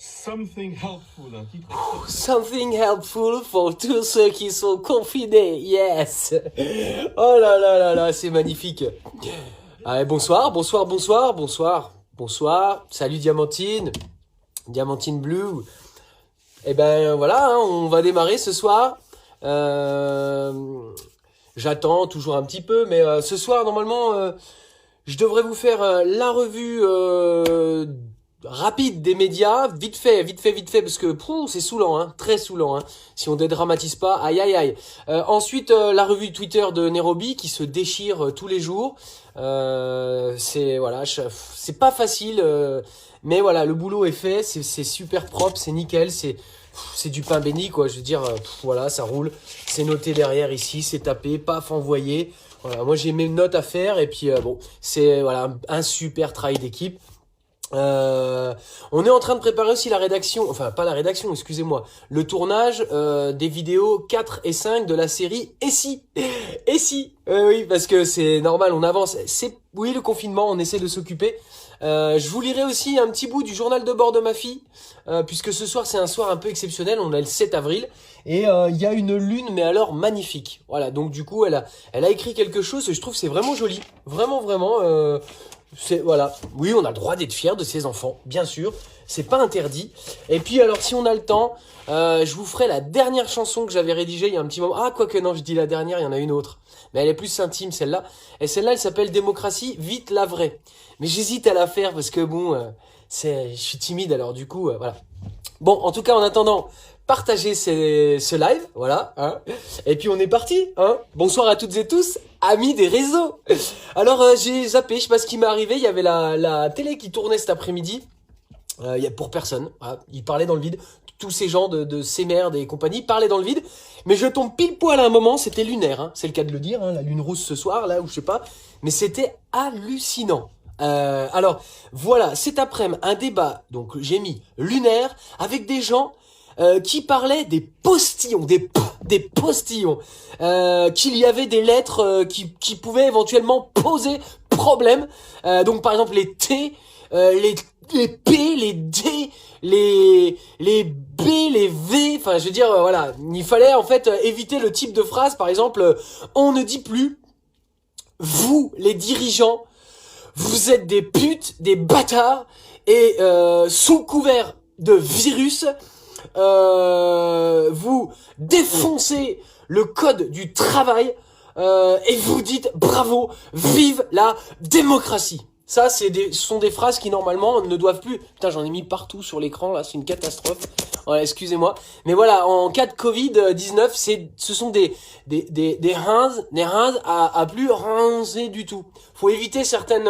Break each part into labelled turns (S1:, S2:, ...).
S1: Something Helpful, un titre
S2: Something helpful pour tous ceux qui sont confinés, yes. Oh là là là là, c'est magnifique. Allez, bonsoir. Salut Diamantine Blue. Eh ben voilà, hein, on va démarrer ce soir. J'attends toujours un petit peu, mais ce soir normalement, je devrais vous faire la revue rapide des médias, vite fait, parce que c'est saoulant, hein, très saoulant, hein, si on dédramatise pas, aïe aïe aïe. Ensuite, la revue Twitter de Nairobi qui se déchire tous les jours. C'est pas facile, mais voilà, le boulot est fait, c'est super propre, c'est nickel, c'est du pain béni quoi. Je veux dire, voilà, ça roule, c'est noté derrière ici, c'est tapé, paf, envoyé. Voilà, moi j'ai mes notes à faire et puis bon, c'est voilà un super travail d'équipe. On est en train de préparer aussi la rédaction, enfin pas la rédaction, excusez-moi, le tournage des vidéos 4 et 5 de la série Et si oui, parce que c'est normal, on avance. Oui, le confinement, on essaie de s'occuper. Je vous lirai aussi un petit bout du journal de bord de ma fille, puisque ce soir c'est un soir un peu exceptionnel, on a le 7 avril, et il y a une lune, mais alors magnifique. Voilà, donc du coup elle a écrit quelque chose, et je trouve que c'est vraiment joli, vraiment, voilà. Oui, on a le droit d'être fier de ses enfants, bien sûr. C'est pas interdit. Et puis alors, si on a le temps, je vous ferai la dernière chanson que j'avais rédigée il y a un petit moment. Ah, quoique non, je dis la dernière, il y en a une autre. Mais elle est plus intime, celle-là. Et celle-là, elle s'appelle Démocratie, vite la vraie. Mais j'hésite à la faire parce que bon, je suis timide, alors du coup, voilà. Bon, en tout cas, en attendant, partagez ce live, voilà, hein. Et puis on est parti, hein. Bonsoir à toutes et tous, amis des réseaux. Alors j'ai zappé, je sais pas ce qui m'est arrivé, il y avait la télé qui tournait cet après-midi. Il y a pour personne, voilà. Ils parlaient dans le vide. Tous ces gens de C-Merde et compagnie parlaient dans le vide. Mais je tombe pile poil à un moment, c'était lunaire, hein. C'est le cas de le dire, hein, la lune rousse ce soir, là, ou je sais pas. Mais c'était hallucinant. Alors voilà, cet après-midi un débat, donc j'ai mis lunaire avec des gens qui parlaient des postillons, des postillons, qu'il y avait des lettres qui pouvaient éventuellement poser problème. Donc par exemple les T, les P, les D, les B, les V. Enfin, je veux dire, voilà, il fallait en fait éviter le type de phrase. Par exemple, on ne dit plus vous, les dirigeants. Vous êtes des putes, des bâtards, et sous couvert de virus, vous défoncez le code du travail et vous dites bravo, vive la démocratie. Ça, ce sont des phrases qui normalement ne doivent plus. Putain, j'en ai mis partout sur l'écran là, c'est une catastrophe. Voilà, excusez-moi. Mais voilà, en cas de Covid-19, ce sont des rinces à plus rincer du tout. Faut éviter certaines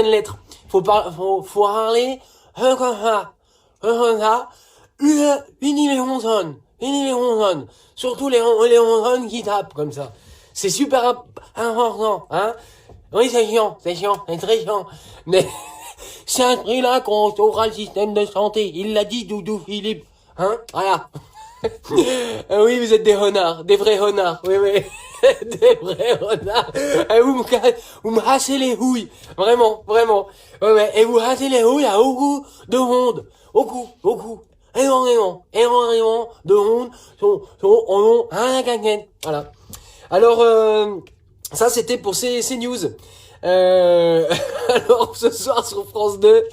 S2: lettres. Faut parler une surtout les ronzonnes qui tapent comme ça. C'est super important, hein. Oui, c'est très chiant. Mais c'est un prix là qu'on sauvera le système de santé. Il l'a dit, Doudou Philippe. Hein? Voilà. Oui, vous êtes des renards, des vrais renards. Oui. Des vrais renards. Vous me cassez les houilles. Vraiment. Ouais. Et vous cassez les houilles à beaucoup de monde. Beaucoup. Énormément de monde sont un gagnant. Voilà. Alors, ça c'était pour ces news. Alors ce soir sur France 2,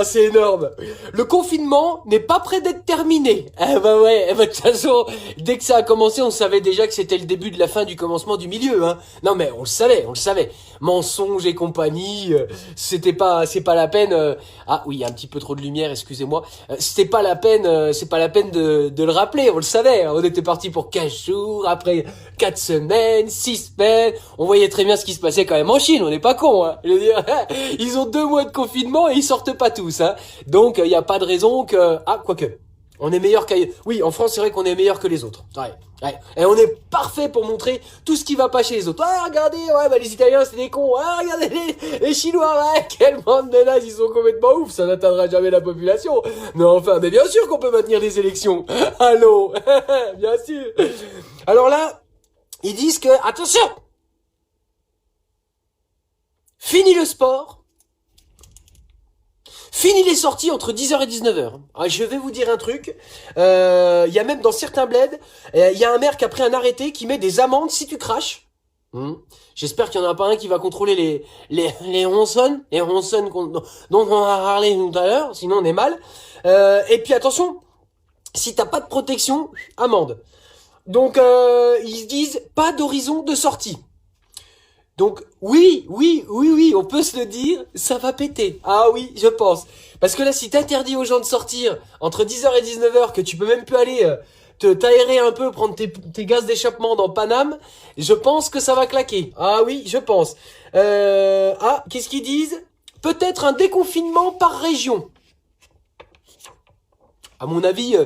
S2: c'est énorme. Le confinement n'est pas près d'être terminé. De toute façon, dès que ça a commencé, on savait déjà que c'était le début de la fin du commencement du milieu, hein. Non mais on le savait. Mensonges et compagnie, c'est pas la peine. Ah oui, il y a un petit peu trop de lumière, excusez-moi. C'est pas la peine de le rappeler, on le savait. On était parti pour 15 jours, après 4 semaines, 6 semaines. On voyait très bien ce qui se passait quand même en Chine, on n'est pas cons, hein. Je veux dire, ils ont 2 mois de confinement et ils sortent pas tous, hein. Donc il y a pas de raison que quoique on est meilleur qu'ailleurs. Oui, en France, c'est vrai qu'on est meilleur que les autres. Ouais. Et on est parfait pour montrer tout ce qui va pas chez les autres. Regardez, les Italiens, c'est des cons. Regardez les Chinois, quelle bande de nazes, ils sont complètement ouf. Ça n'atteindra jamais la population. Mais enfin, mais bien sûr qu'on peut maintenir des élections. Allô, bien sûr. Alors là, ils disent que, attention, fini le sport, Fini les sorties entre 10h et 19h. Ah, je vais vous dire un truc. Il y a même dans certains bleds, il y a un maire qui a pris un arrêté qui met des amendes si tu craches. J'espère qu'il n'y en a pas un qui va contrôler les ronçons. Les ronçons dont on a parlé tout à l'heure, sinon on est mal. Et puis attention, si t'as pas de protection, amende. Donc ils se disent pas d'horizon de sortie. Donc oui, on peut se le dire, ça va péter. Ah oui, je pense. Parce que là, si t'interdis aux gens de sortir entre 10h et 19h, que tu peux même plus aller t'aérer un peu, prendre tes gaz d'échappement dans Paname, je pense que ça va claquer. Ah oui, je pense. Qu'est-ce qu'ils disent? Peut-être un déconfinement par région. À mon avis...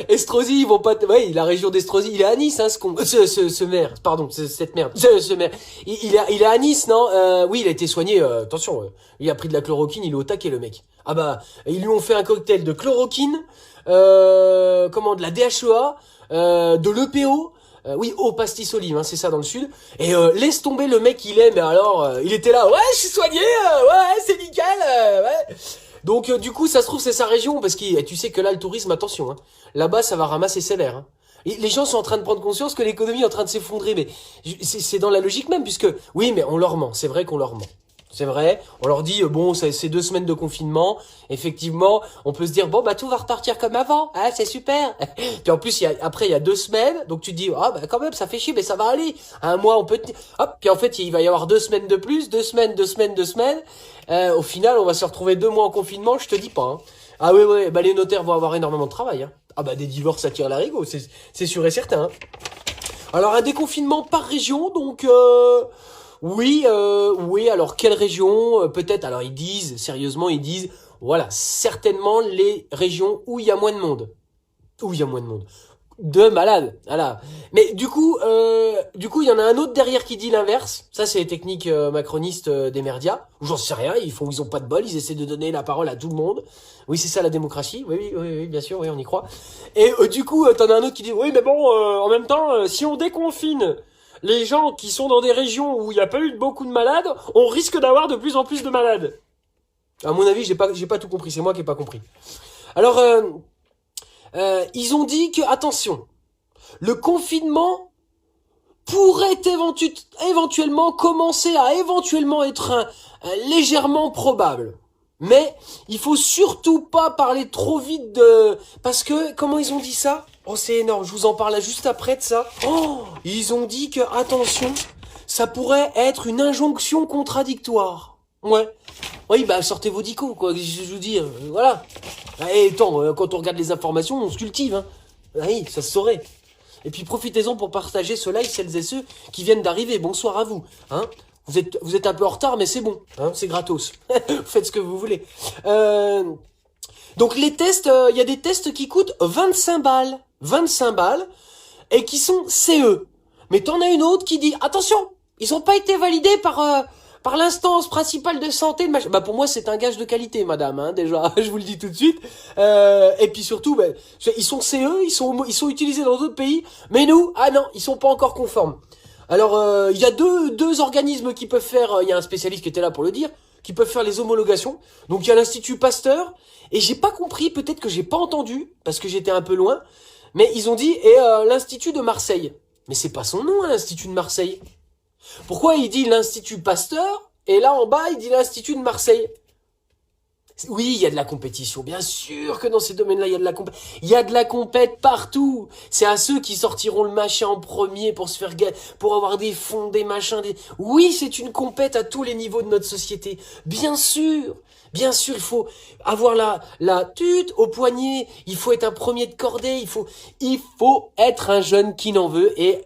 S2: Estrosi, ils vont pas... Ouais, la région d'Estrosi, il est à Nice, hein, ce maire. Pardon, cette merde. Ce maire. Il est à Nice, non? Oui, il a été soigné, attention, il a pris de la chloroquine, il est au taquet, le mec. Ah bah, ils lui ont fait un cocktail de chloroquine, de la DHEA, de l'EPO, oui, au pastis olive, hein, c'est ça dans le sud. Et laisse tomber le mec, il est, mais alors, il était là, ouais, je suis soigné, ouais, c'est nickel, ouais. Donc du coup, ça se trouve, c'est sa région, parce que tu sais que là, le tourisme, attention, hein, là-bas, ça va ramasser ses l'air. Hein. Et les gens sont en train de prendre conscience que l'économie est en train de s'effondrer, mais c'est dans la logique même, puisque, oui, mais on leur ment, c'est vrai qu'on leur ment. C'est vrai, on leur dit, bon, c'est 2 semaines de confinement, effectivement, on peut se dire, bon, bah tout va repartir comme avant, hein, c'est super. Puis en plus, après, il y a 2 semaines, donc tu te dis, ah, bah quand même, ça fait chier, mais ça va aller. Un mois, on peut... Hop, puis en fait, il va y avoir 2 semaines de plus, 2 semaines, 2 semaines, 2 semaines. Au final, on va se retrouver 2 mois en confinement, je te dis pas. Hein. Ah ouais, bah les notaires vont avoir énormément de travail. Hein. Ah bah des divorces, ça tire l'arigot, c'est sûr et certain. Hein. Alors un déconfinement par région, donc... Oui, alors quelle région? Peut-être, alors ils disent, sérieusement, ils disent, voilà, certainement les régions où il y a moins de monde. Où il y a moins de monde. De malades, voilà. Mais du coup, il y en a un autre derrière qui dit l'inverse. Ça, c'est les techniques macronistes des merdias. Ou j'en sais rien, ils ont pas de bol, ils essaient de donner la parole à tout le monde. Oui, c'est ça la démocratie. Oui, bien sûr, oui, on y croit. Et du coup, t'en as un autre qui dit, oui, mais bon, en même temps, si on déconfine les gens qui sont dans des régions où il n'y a pas eu beaucoup de malades, on risque d'avoir de plus en plus de malades. À mon avis, j'ai pas tout compris, c'est moi qui ai pas compris. Alors, ils ont dit que, attention, le confinement pourrait éventuellement commencer à éventuellement être légèrement probable. Mais il faut surtout pas parler trop vite de... Parce que, comment ils ont dit ça? Oh, c'est énorme, je vous en parle juste après de ça. Oh, ils ont dit que, attention, ça pourrait être une injonction contradictoire. Ouais. Oui, bah sortez vos dicots, quoi, je vous dis, voilà. Et attends, quand on regarde les informations, on se cultive, hein. Oui, ça se saurait. Et puis profitez-en pour partager ce live, celles et ceux qui viennent d'arriver. Bonsoir à vous, hein. Vous êtes un peu en retard, mais c'est bon, hein, c'est gratos. Faites ce que vous voulez. Donc les tests, il y a des tests qui coûtent 25 balles. 25 balles, et qui sont CE. Mais t'en as une autre qui dit, attention, ils ont pas été validés par l'instance principale de santé. Bah pour moi c'est un gage de qualité, madame, hein, déjà, je vous le dis tout de suite. Et puis surtout, bah, ils sont CE, ils sont utilisés dans d'autres pays, mais nous, ah non, ils sont pas encore conformes. Alors il y a deux organismes qui peuvent faire, il y a un spécialiste qui était là pour le dire, qui peuvent faire les homologations. Donc il y a l'Institut Pasteur, et j'ai pas compris, peut-être que j'ai pas entendu, parce que j'étais un peu loin, mais ils ont dit, et l'Institut de Marseille. Mais c'est pas son nom, hein, l'Institut de Marseille. Pourquoi il dit l'Institut Pasteur, et là en bas il dit l'Institut de Marseille? Oui, il y a de la compétition, bien sûr que dans ces domaines-là, il y a de la compète. Il y a de la compète partout. C'est à ceux qui sortiront le machin en premier pour se faire pour avoir des fonds, des machins, Oui, c'est une compète à tous les niveaux de notre société. Bien sûr, il faut avoir la tute au poignet. Il faut être un premier de cordée. Il faut être un jeune qui n'en veut et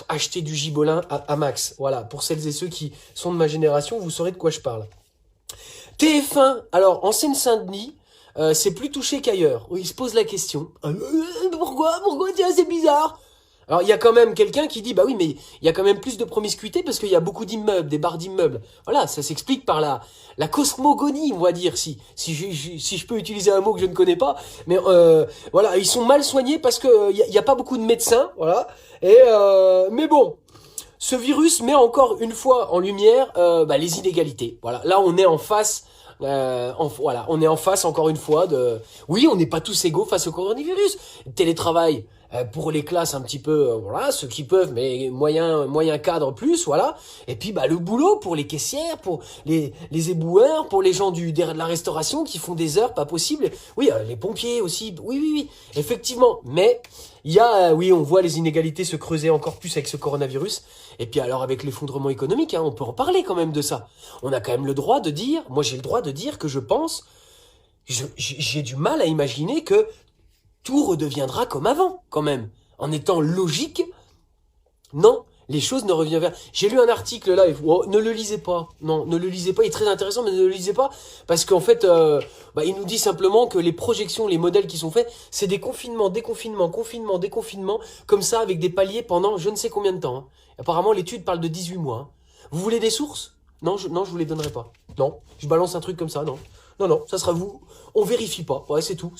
S2: acheter du gibolin à max. Voilà, pour celles et ceux qui sont de ma génération, vous saurez de quoi je parle. TF1, alors en Seine-Saint-Denis, c'est plus touché qu'ailleurs. Où il se pose la question. Pourquoi tiens, c'est bizarre. Alors il y a quand même quelqu'un qui dit, bah oui, mais il y a quand même plus de promiscuité parce qu'il y a beaucoup d'immeubles, des barres d'immeubles. Voilà, ça s'explique par la cosmogonie, on va dire, si je peux utiliser un mot que je ne connais pas. Mais voilà, ils sont mal soignés parce que il y a pas beaucoup de médecins, voilà. Et mais bon. Ce virus met encore une fois en lumière les inégalités. Voilà, là on est en face Voilà, on est en face encore une fois de... Oui, on n'est pas tous égaux face au coronavirus. Télétravail pour les classes un petit peu, voilà, ceux qui peuvent, mais moyen cadre plus, voilà. Et puis le boulot pour les caissières, pour les éboueurs, pour les gens de la restauration qui font des heures pas possibles. Oui, les pompiers aussi. Oui, effectivement. Mais il y a, oui, on voit les inégalités se creuser encore plus avec ce coronavirus. Et puis alors avec l'effondrement économique, on peut en parler quand même de ça. On a quand même le droit de dire, moi j'ai le droit de dire que je pense, j'ai du mal à imaginer que tout redeviendra comme avant, quand même. En étant logique, non, les choses ne reviennent vers... J'ai lu un article là, ne le lisez pas. Non, ne le lisez pas, il est très intéressant, mais ne le lisez pas, parce qu'en fait, il nous dit simplement que les projections, les modèles qui sont faits, c'est des confinements, déconfinements, confinements, déconfinements, comme ça, avec des paliers pendant je ne sais combien de temps. Apparemment, l'étude parle de 18 mois. Vous voulez des sources? Non, je vous les donnerai pas. Non, je balance un truc comme ça, non. Non, ça sera vous. On vérifie pas. Ouais, c'est tout.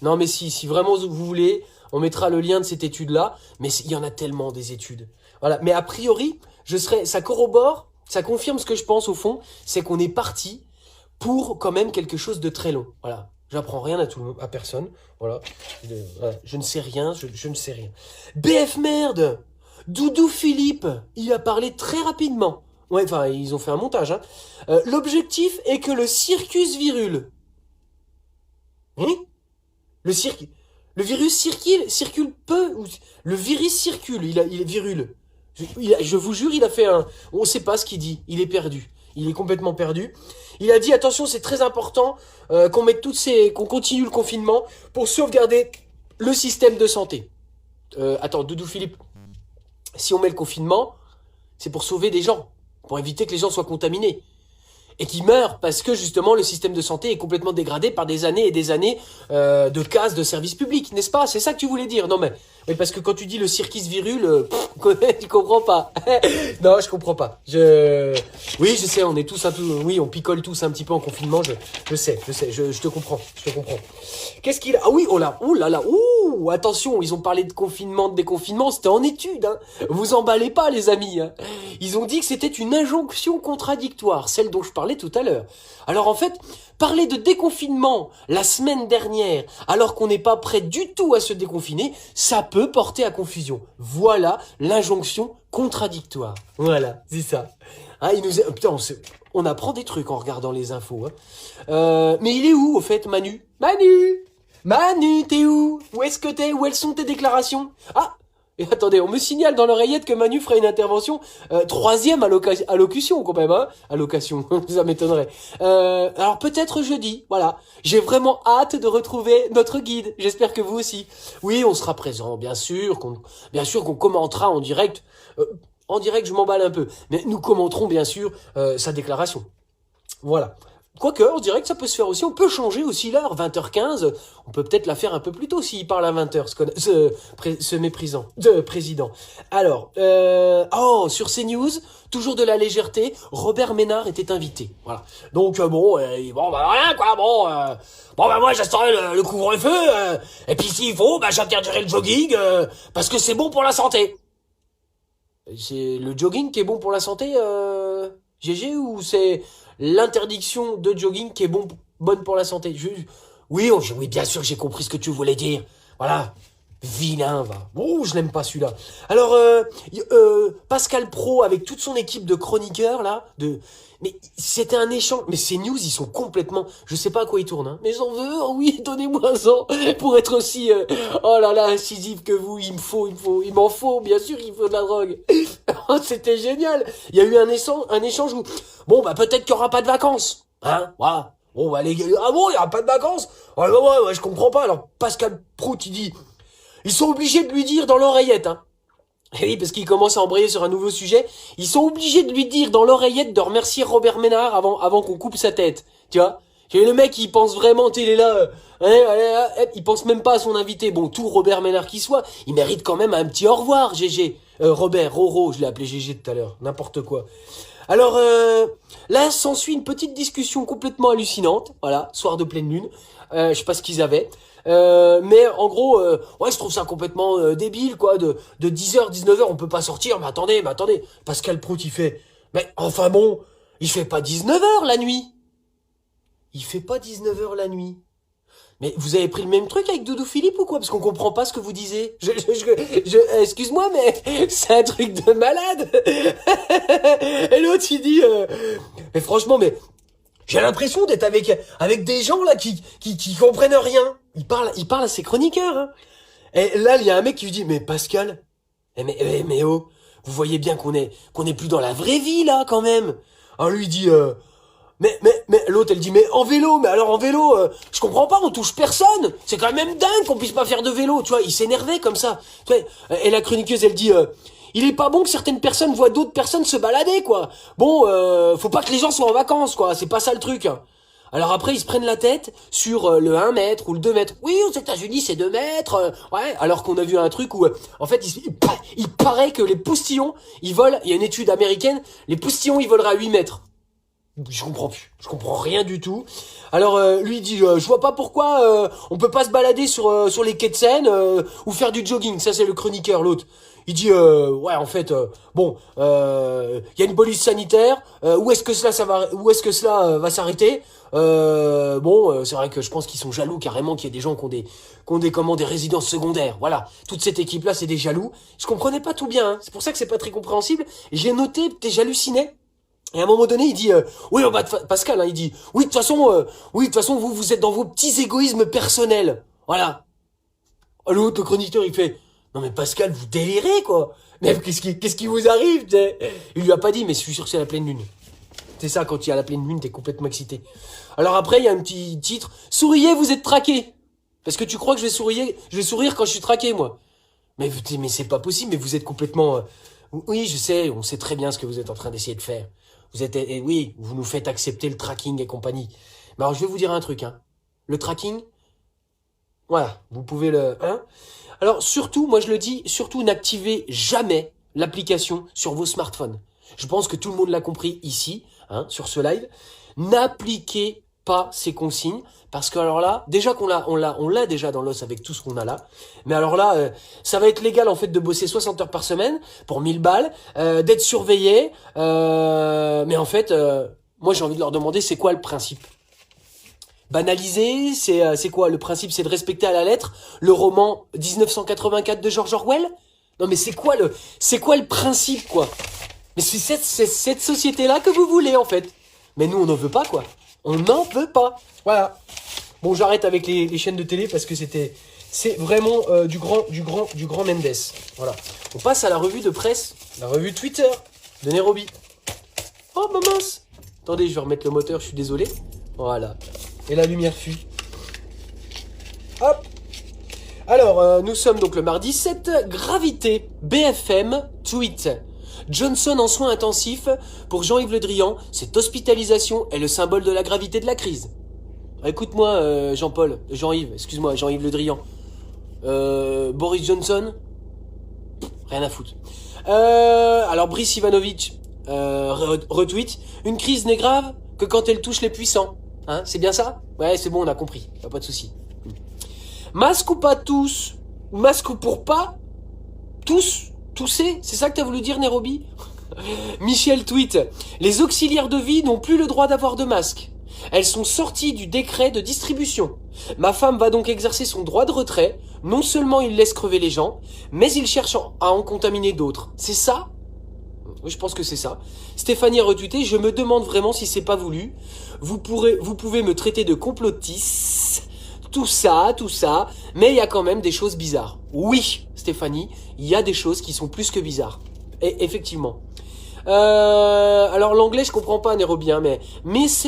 S2: Non, mais si vraiment vous voulez, on mettra le lien de cette étude-là. Mais il y en a tellement des études. Voilà. Mais a priori, ça corrobore, ça confirme ce que je pense au fond, c'est qu'on est parti pour quand même quelque chose de très long. Voilà. J'apprends rien à personne. Voilà. Je ne sais rien, je ne sais rien. BF merde! Doudou Philippe, il a parlé très rapidement. Ouais, enfin, ils ont fait un montage. L'objectif est que le circus virule. Oui. Le virus circule peu. Le virus circule, il est virule. Je vous jure, il a fait un... On ne sait pas ce qu'il dit, il est perdu. Il est complètement perdu. Il a dit, attention, c'est très important qu'on continue le confinement pour sauvegarder le système de santé. Attends, Doudou Philippe, si on met le confinement, c'est pour sauver des gens, pour éviter que les gens soient contaminés. Et qui meurent parce que justement le système de santé est complètement dégradé par des années et des années de casse de services publics, n'est-ce pas? C'est ça que tu voulais dire? Non mais parce que quand tu dis le circus virule, tu comprends pas. Non, je comprends pas. Oui, je sais, on est tous oui, on picole tous un petit peu en confinement. Je sais, je te comprends, Qu'est-ce qu'il a? Ah oui, oh là là, attention, ils ont parlé de confinement, de déconfinement, c'était en étude. Vous emballez pas, les amis. Ils ont dit que c'était une injonction contradictoire, celle dont je parlais tout à l'heure. Alors en fait, parler de déconfinement la semaine dernière, alors qu'on n'est pas prêt du tout à se déconfiner, ça peut porter à confusion. Voilà l'injonction contradictoire. Voilà, c'est ça. Putain, on apprend des trucs en regardant les infos. Mais il est où, au fait, Manu? Manu, t'es où? Où est-ce que t'es? Où elles sont tes déclarations? Ah! Et attendez, on me signale dans l'oreillette que Manu fera une intervention 3e allocution quand même, allocation, ça m'étonnerait. Alors peut-être jeudi, voilà. J'ai vraiment hâte de retrouver notre guide. J'espère que vous aussi. Oui, on sera présent, bien sûr qu'on commentera en direct. En direct, je m'emballe un peu, mais nous commenterons bien sûr sa déclaration. Voilà. Quoique, on dirait que ça peut se faire aussi. On peut changer aussi l'heure, 20h15. On peut peut-être la faire un peu plus tôt s'il parle à 20h, ce méprisant, président. Alors, sur CNews, toujours de la légèreté, Robert Ménard était invité. Voilà. Donc, rien quoi, moi j'instaurerai le couvre-feu, et puis s'il faut, j'interdirai le jogging, parce que c'est bon pour la santé. C'est le jogging qui est bon pour la santé, GG, ou c'est l'interdiction de jogging qui est bonne pour la santé? Oui, bien sûr, j'ai compris ce que tu voulais dire. Voilà. Vilain, va. Oh, je n'aime pas celui-là. Alors, Pascal Pro, avec toute son équipe de chroniqueurs, là, mais c'était un échange. Mais ces news, ils sont complètement... Je sais pas à quoi ils tournent, mais j'en veux, oui, donnez-moi ça, pour être aussi, oh là là, incisif que vous, il m'en faut, bien sûr, il faut de la drogue. Oh, c'était génial. Il y a eu un échange où, peut-être qu'il y aura pas de vacances, voilà. Les gars, il y aura pas de vacances? Ouais, je comprends pas. Alors, Pascal Pro, il dit... Ils sont obligés de lui dire dans l'oreillette, Et oui, parce qu'il commence à embrayer sur un nouveau sujet. Ils sont obligés de lui dire dans l'oreillette de remercier Robert Ménard avant qu'on coupe sa tête. Tu vois? Le mec, il pense vraiment, il est là, il pense même pas à son invité. Bon, tout Robert Ménard qui soit, il mérite quand même un petit au revoir, GG. Robert, Roro, je l'ai appelé GG tout à l'heure. N'importe quoi. Alors, là, s'ensuit une petite discussion complètement hallucinante. Voilà, soir de pleine lune. Je sais pas ce qu'ils avaient. Mais en gros, je trouve ça complètement débile, quoi, de 10h, 19h, on peut pas sortir, mais attendez, Pascal Prout, il fait, mais enfin bon, il fait pas 19h la nuit. il fait pas 19h la nuit. Mais vous avez pris le même truc avec Doudou Philippe ou quoi? Parce qu'on comprend pas ce que vous disiez. Excuse-moi, mais c'est un truc de malade. Et l'autre, il dit, mais franchement, mais j'ai l'impression d'être avec des gens là qui comprennent rien. Il parle à ses chroniqueurs. Hein. Et là, il y a un mec qui lui dit, mais Pascal, mais oh, vous voyez bien qu'on est plus dans la vraie vie là quand même. Alors lui il dit, mais l'autre elle dit, mais en vélo, mais alors en vélo, je comprends pas, on touche personne. C'est quand même dingue qu'on puisse pas faire de vélo, tu vois. Il s'énervait comme ça. Tu vois, et la chroniqueuse elle dit, il est pas bon que certaines personnes voient d'autres personnes se balader quoi. Bon, faut pas que les gens soient en vacances quoi. C'est pas ça le truc. Hein. Alors après, ils se prennent la tête sur le 1 mètre ou le 2 mètres. Oui, aux États-Unis, c'est 2 mètres. Ouais, alors qu'on a vu un truc où, en fait, il paraît que les postillons, ils volent. Il y a une étude américaine, les postillons, ils voleraient à 8 mètres. Je comprends plus. Je comprends rien du tout. Alors, lui, il dit, je vois pas pourquoi on peut pas se balader sur les quais de Seine ou faire du jogging. Ça, c'est le chroniqueur, l'autre. Il dit, ouais, en fait, bon, il y a une police sanitaire. Où est-ce que cela va s'arrêter? Bon, c'est vrai que je pense qu'ils sont jaloux carrément qu'il y ait des gens qui ont des résidences secondaires. Voilà, toute cette équipe-là, c'est des jaloux. Je comprenais pas tout bien. Hein. C'est pour ça que c'est pas très compréhensible. J'ai noté, j'hallucinais. Et à un moment donné, il dit, oui, bah, Pascal, hein, il dit, oui, de toute façon, vous êtes dans vos petits égoïsmes personnels. Voilà. L'autre, le chroniqueur, il fait, non mais Pascal, vous délirez, quoi. Mais qu'est-ce qui vous arrive, t'sais? Il lui a pas dit, mais je suis sûr que c'est la pleine lune. C'est ça, quand il y a la pleine lune, t'es complètement excité. Alors après, il y a un petit titre, souriez, vous êtes traqué. Parce que tu crois que je vais sourire quand je suis traqué, moi. Mais c'est pas possible, mais vous êtes complètement, oui, je sais, on sait très bien ce que vous êtes en train d'essayer de faire. Oui, vous nous faites accepter le tracking et compagnie. Mais alors, je vais vous dire un truc, hein. Le tracking, voilà, vous pouvez hein. Alors, surtout, moi je le dis, surtout n'activez jamais l'application sur vos smartphones. Je pense que tout le monde l'a compris ici, hein, sur ce live. N'appliquez pas ces consignes, parce que alors là, déjà on l'a déjà dans l'os avec tout ce qu'on a là. Mais alors là, ça va être légal en fait de bosser 60 heures par semaine pour 1000 balles, d'être surveillé. Mais en fait, moi j'ai envie de leur demander, c'est quoi le principe? Banaliser, c'est quoi le principe? C'est de respecter à la lettre le roman 1984 de George Orwell? Non mais c'est quoi le principe quoi? Mais c'est cette société-là que vous voulez en fait. Mais nous on n'en veut pas quoi. On n'en veut pas. Voilà. Bon, j'arrête avec les chaînes de télé parce que c'est vraiment du grand Mendes. Voilà. On passe à la revue de presse, la revue Twitter de Nairobi. Oh bah mince. Attendez, je vais remettre le moteur, je suis désolé. Voilà. Et la lumière fuit. Hop. Alors, nous sommes donc le mardi 7. Gravité. BFM tweet. Johnson en soins intensifs. Pour Jean-Yves Le Drian, cette hospitalisation est le symbole de la gravité de la crise. Écoute-moi, Jean-Yves, excuse-moi, Jean-Yves Le Drian. Boris Johnson, rien à foutre. Alors, Brice Ivanovic retweet. Une crise n'est grave que quand elle touche les puissants. Hein, c'est bien ça? Ouais, c'est bon, on a compris. Pas de souci. Masque ou pas tous? Masque ou pour pas? Tous? Tousser? C'est ça que t'as voulu dire, Nairobi? Michel tweet. Les auxiliaires de vie n'ont plus le droit d'avoir de masque. Elles sont sorties du décret de distribution. Ma femme va donc exercer son droit de retrait. Non seulement il laisse crever les gens, mais il cherche à en contaminer d'autres. C'est ça? Oui, je pense que c'est ça. Stéphanie a retweeté. Je me demande vraiment si c'est pas voulu. Vous pouvez me traiter de complotiste. Tout ça, mais il y a quand même des choses bizarres. Oui, Stéphanie, il y a des choses qui sont plus que bizarres. Et effectivement. Alors l'anglais je comprends pas Nairobi, mais Miss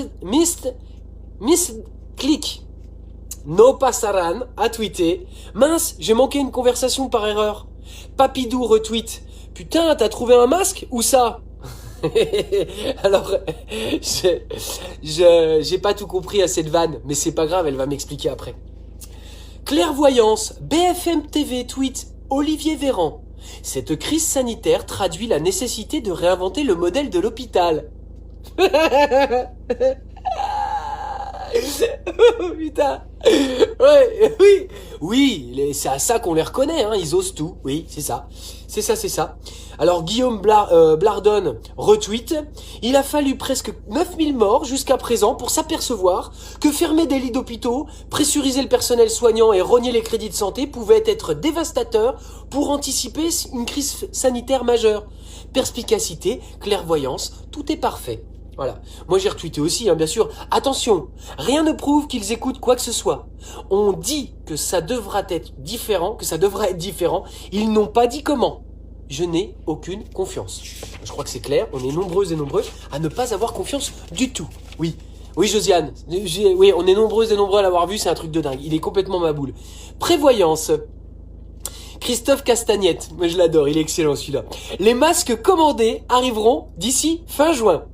S2: Click No Passaran a tweeté. Mince, j'ai manqué une conversation par erreur. Papidou retweet. Putain, t'as trouvé un masque? Où ça? Alors, j'ai pas tout compris à cette vanne, mais c'est pas grave, elle va m'expliquer après. Clairvoyance, BFM TV tweet Olivier Véran. Cette crise sanitaire traduit la nécessité de réinventer le modèle de l'hôpital. Putain. Ouais, oui, oui, c'est à ça qu'on les reconnaît, hein, ils osent tout, oui, c'est ça. C'est ça. Alors Guillaume Blardon retweet, il a fallu presque 9000 morts jusqu'à présent pour s'apercevoir que fermer des lits d'hôpitaux, pressuriser le personnel soignant et rogner les crédits de santé pouvait être dévastateur pour anticiper une crise sanitaire majeure. Perspicacité, clairvoyance, tout est parfait. Voilà. Moi j'ai retweeté aussi, hein, bien sûr. Attention, rien ne prouve qu'ils écoutent quoi que ce soit. On dit que ça devra être différent, Ils n'ont pas dit comment. Je n'ai aucune confiance. Je crois que c'est clair. On est nombreuses et nombreux à ne pas avoir confiance du tout. Oui. Oui, Josiane. Oui, on est nombreuses et nombreux à l'avoir vu. C'est un truc de dingue. Il est complètement ma boule. Prévoyance. Christophe Castagnette, moi je l'adore, il est excellent celui-là. Les masques commandés arriveront d'ici fin juin.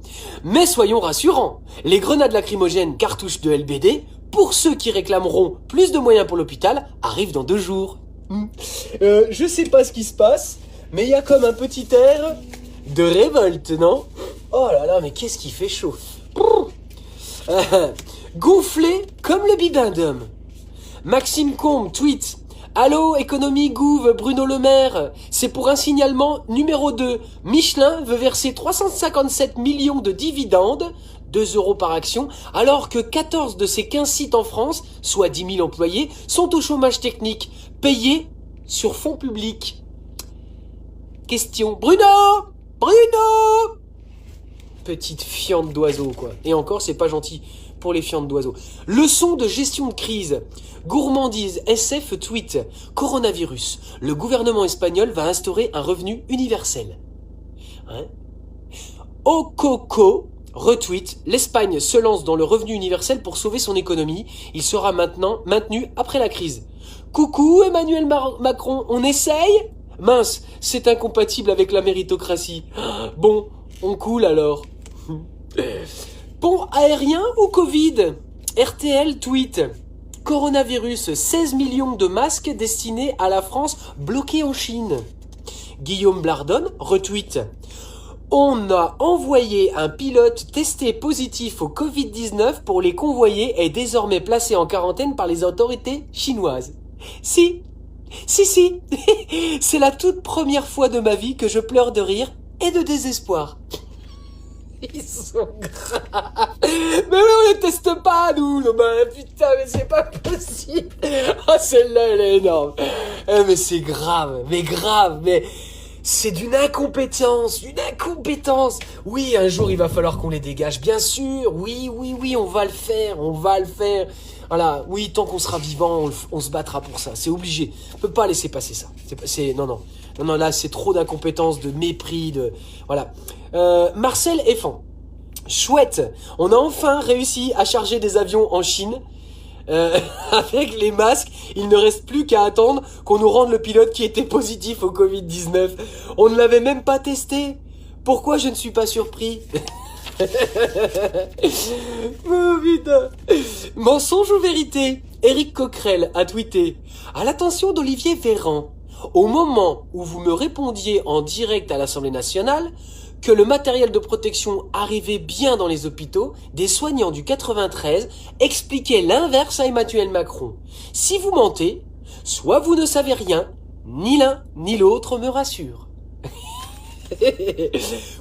S2: Mais soyons rassurants, les grenades lacrymogènes cartouches de LBD, pour ceux qui réclameront plus de moyens pour l'hôpital, arrivent dans 2 jours. Je sais pas ce qui se passe, mais il y a comme un petit air de révolte, non? Oh là là, mais qu'est-ce qui fait chaud. Gonflé comme le bibendum. Maxime Combe tweet: Allô, économie gouv, Bruno Le Maire. C'est pour un signalement numéro 2. Michelin veut verser 357 millions de dividendes, 2 € par action, alors que 14 de ses 15 sites en France, soit 10 000 employés, sont au chômage technique, payés sur fonds publics. Question. Bruno! Petite fiente d'oiseau, quoi. Et encore, c'est pas gentil pour les fientes d'oiseaux. Leçon de gestion de crise. Gourmandise SF tweet: Coronavirus. Le gouvernement espagnol va instaurer un revenu universel. Hein? Ococo retweet: l'Espagne se lance dans le revenu universel pour sauver son économie. Il sera maintenant maintenu après la crise. Coucou Emmanuel Macron, on essaye? Mince, c'est incompatible avec la méritocratie. Bon, on coule alors. Pont aérien ou Covid? RTL tweet: Coronavirus, 16 millions de masques destinés à la France bloqués en Chine. Guillaume Blardon retweet: on a envoyé un pilote testé positif au Covid-19 pour les convoyer et désormais placé en quarantaine par les autorités chinoises. Si, c'est la toute première fois de ma vie que je pleure de rire et de désespoir. Ils sont graves. Mais on les teste pas, nous. Non, bah, putain, mais c'est pas possible. Ah, celle-là, elle est énorme. Mais c'est grave, mais c'est d'une incompétence. Oui, un jour, il va falloir qu'on les dégage, bien sûr. Oui, on va le faire. Voilà, oui, tant qu'on sera vivant, on se battra pour ça. C'est obligé. On peut pas laisser passer ça. Non, là, c'est trop d'incompétence, de mépris, voilà. Marcel Effan. Chouette. On a enfin réussi à charger des avions en Chine. Avec les masques, il ne reste plus qu'à attendre qu'on nous rende le pilote qui était positif au Covid-19. On ne l'avait même pas testé. Pourquoi je ne suis pas surpris? Oh putain. Mensonge ou vérité? Éric Coquerel a tweeté: à l'attention d'Olivier Véran, au moment où vous me répondiez en direct à l'Assemblée nationale que le matériel de protection arrivait bien dans les hôpitaux, des soignants du 93 expliquaient l'inverse à Emmanuel Macron. Si vous mentez, soit vous ne savez rien, ni l'un ni l'autre me rassure.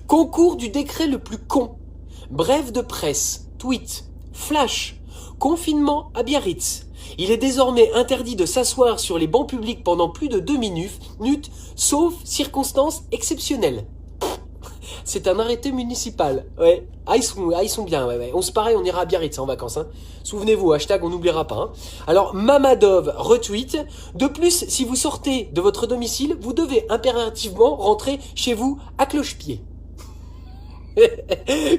S2: Concours du décret le plus con. Brève de presse, tweet, flash, confinement à Biarritz. Il est désormais interdit de s'asseoir sur les bancs publics pendant plus de 2 minutes, sauf circonstances exceptionnelles. C'est un arrêté municipal. Ouais. Ils sont bien. Ouais. On se paraît, on ira à Biarritz en vacances. Hein. Souvenez-vous, hashtag on n'oubliera pas. Hein. Alors, Mamadov retweet: de plus, si vous sortez de votre domicile, vous devez impérativement rentrer chez vous à cloche-pied.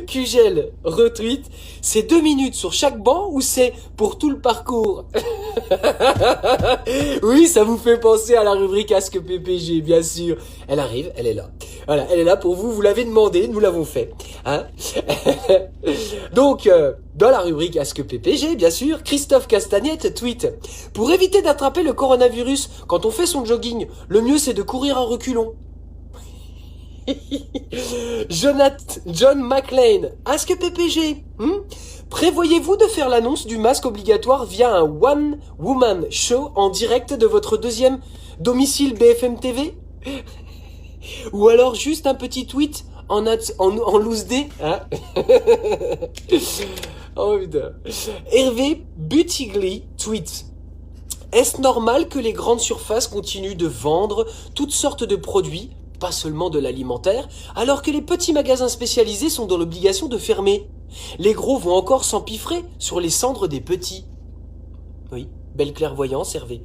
S2: Cugel retweet: c'est 2 minutes sur chaque banc ou c'est pour tout le parcours? Oui, ça vous fait penser à la rubrique Ask PPG, bien sûr. Elle arrive, elle est là. Voilà, elle est là pour vous, vous l'avez demandé, nous l'avons fait. Hein. Donc, dans la rubrique Ask PPG, bien sûr, Christophe Castagnette tweet: pour éviter d'attraper le coronavirus quand on fait son jogging, le mieux c'est de courir à reculons. John McLean, Ask PPG. Prévoyez-vous de faire l'annonce du masque obligatoire via un one-woman show en direct de votre deuxième domicile BFM TV? Ou alors juste un petit tweet en loose day, hein? Oh putain. Hervé Butigli tweet: est-ce normal que les grandes surfaces continuent de vendre toutes sortes de produits, pas seulement de l'alimentaire, alors que les petits magasins spécialisés sont dans l'obligation de fermer? Les gros vont encore s'empiffrer sur les cendres des petits. Oui, belle clairvoyance, Hervé.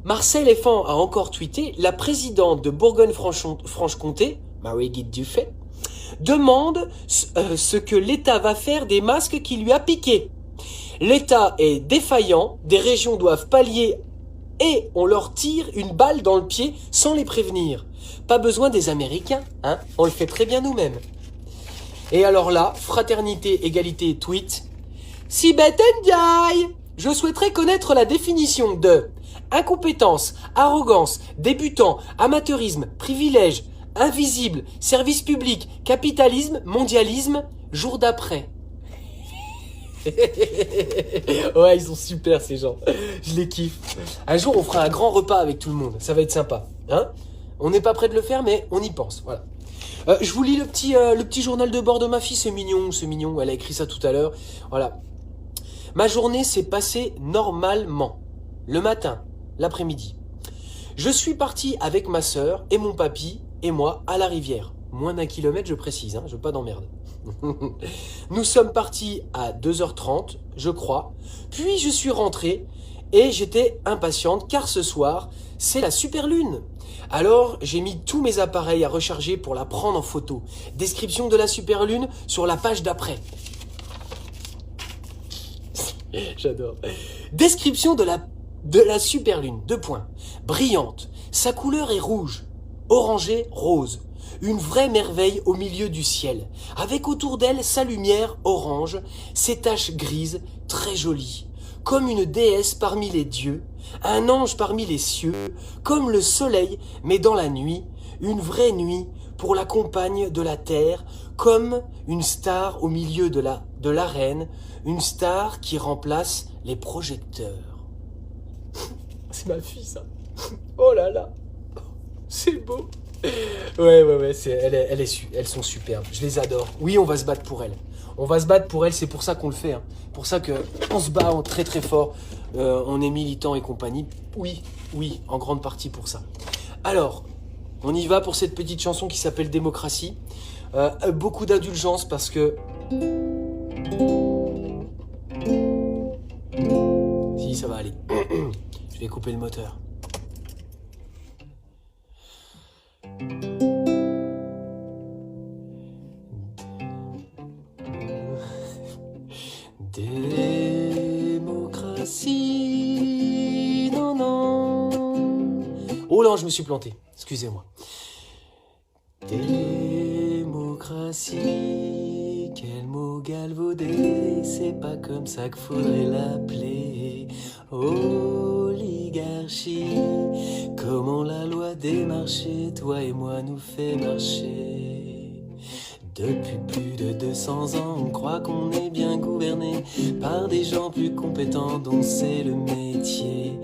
S2: Marcel Effant a encore tweeté: la présidente de Bourgogne-Franche-Comté, Marie-Guide Dufay, demande ce que l'État va faire des masques qui lui a piqué. L'État est défaillant, des régions doivent pallier et on leur tire une balle dans le pied sans les prévenir. Pas besoin des Américains, hein, on le fait très bien nous-mêmes. Et alors là, fraternité, égalité, tweet: Sibeth Ndiaye, je souhaiterais connaître la définition de incompétence, arrogance, débutant, amateurisme, privilège, invisible, service public, capitalisme, mondialisme, jour d'après. Ouais, ils sont super ces gens. Je les kiffe. Un jour, on fera un grand repas avec tout le monde. Ça va être sympa, hein? On n'est pas prêt de le faire, mais on y pense. Voilà. Je vous lis le petit journal de bord de ma fille. C'est mignon, c'est mignon. Elle a écrit ça tout à l'heure. Voilà. Ma journée s'est passée normalement. Le matin, l'après-midi. Je suis parti avec ma sœur et mon papy et moi à la rivière. Moins d'1 kilomètre, je précise, hein, je veux pas d'emmerde. Nous sommes partis à 2h30, je crois. Puis je suis rentré et j'étais impatiente car ce soir, c'est la super lune. Alors, j'ai mis tous mes appareils à recharger pour la prendre en photo. Description de la super lune sur la page d'après. J'adore. Description de la super lune. 2 points. Brillante. Sa couleur est rouge, orangé, rose. Une vraie merveille au milieu du ciel, avec autour d'elle sa lumière orange, ses taches grises, très jolies, comme une déesse parmi les dieux, un ange parmi les cieux, comme le soleil, mais dans la nuit, une vraie nuit pour la compagne de la terre, comme une star au milieu de l'arène, une star qui remplace les projecteurs. C'est ma fille, ça. Oh là là, c'est beau. Ouais, elles sont superbes. Je les adore. Oui, on va se battre pour elles. On va se battre pour elles, c'est pour ça qu'on le fait. Hein. Pour ça qu'on se bat très très fort. On est militants et compagnie. Oui, en grande partie pour ça. Alors, on y va pour cette petite chanson qui s'appelle Démocratie. Beaucoup d'indulgence parce que... Si, ça va aller. Je vais couper le moteur. Démocratie, non, non. Oh là, je me suis planté, excusez-moi. Démocratie, quel mot galvaudé, c'est pas comme ça qu'il faudrait l'appeler. Oligarchie, comment la loi des marchés, toi et moi, nous fait marcher. Depuis plus de 200 ans, on croit qu'on est bien gouverné par des gens plus compétents dont c'est le métier.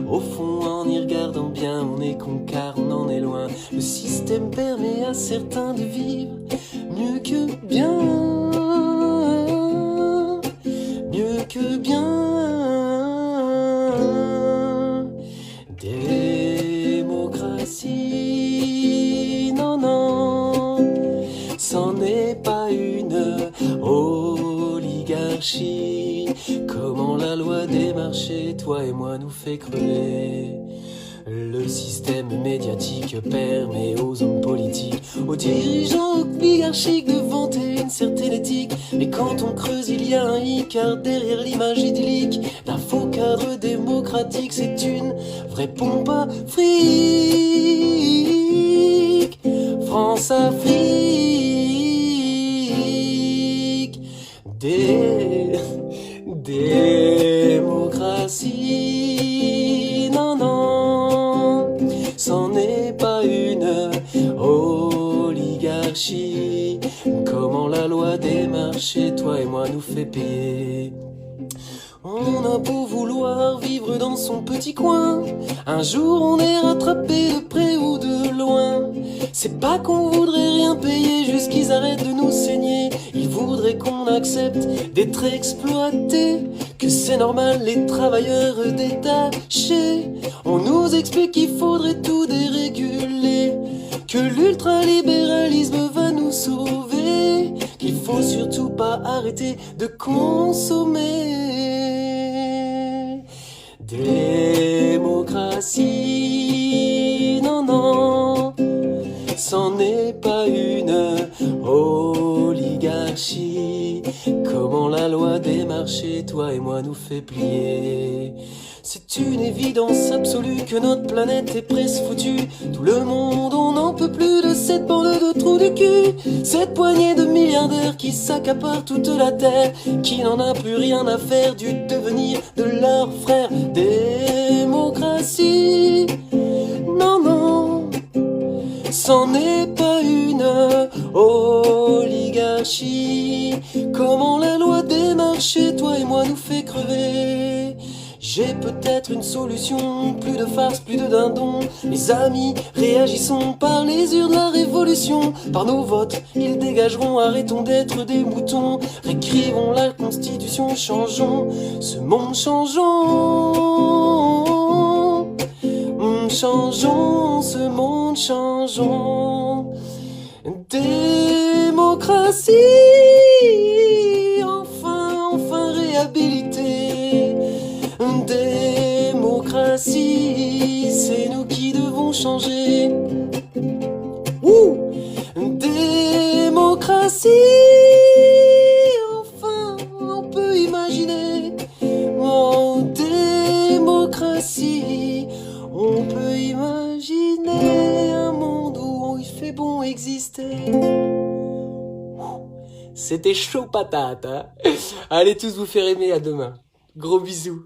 S2: Au fond, en y regardant bien, on est con car on en est loin. Le système permet à certains de vivre mieux que bien. Mieux que bien. Démocratie, non, non, c'en est pas une oligarchie. Comment la loi des marchés, toi et moi, nous fait crever. Le système médiatique permet aux hommes politiques, aux dirigeants oligarchiques de vanter une certaine éthique. Mais quand on creuse, il y a un hic, car derrière l'image idyllique d'un faux cadre démocratique, c'est une vraie pompe à fric. France-Afrique, démocratie, non, non, c'en est pas une oligarchie. démarcher, toi et moi, nous fait payer. On a beau vouloir vivre dans son petit coin, un jour on est rattrapé de près ou de loin. C'est pas qu'on voudrait rien payer, juste qu'ils arrêtent de nous saigner. Ils voudraient qu'on accepte d'être exploités, que c'est normal les travailleurs détachés. On nous explique qu'il faudrait tout déréguler, que l'ultralibéralisme va nous sauver, qu'il faut surtout pas arrêter de consommer. Démocratie, non, non, c'en est pas une oligarchie. Comment la loi des marchés, toi et moi, nous fait plier. C'est une évidence absolue que notre planète est presque foutue. Tout le monde, on n'en peut plus de cette bande de trous du cul. Cette poignée de milliardaires qui s'accaparent toute la terre, qui n'en a plus rien à faire du devenir de leurs frères. Démocratie, non, non, c'en est pas une oligarchie. Comment la loi des marchés, toi et moi, nous fait crever. J'ai peut-être une solution, plus de farce, plus de dindons. Mes amis, réagissons par les urnes de la révolution. Par nos votes, ils dégageront, arrêtons d'être des moutons. Réécrivons la constitution, changeons ce monde, changeons. Changeons ce monde, changeons. Démocratie, enfin réhabilitée. Démocratie, c'est nous qui devons changer. Démocratie, enfin on peut imaginer. Oh, démocratie, on peut imaginer un monde où il fait bon exister. C'était chaud patate, hein. Allez tous vous faire aimer, à demain. Gros bisous.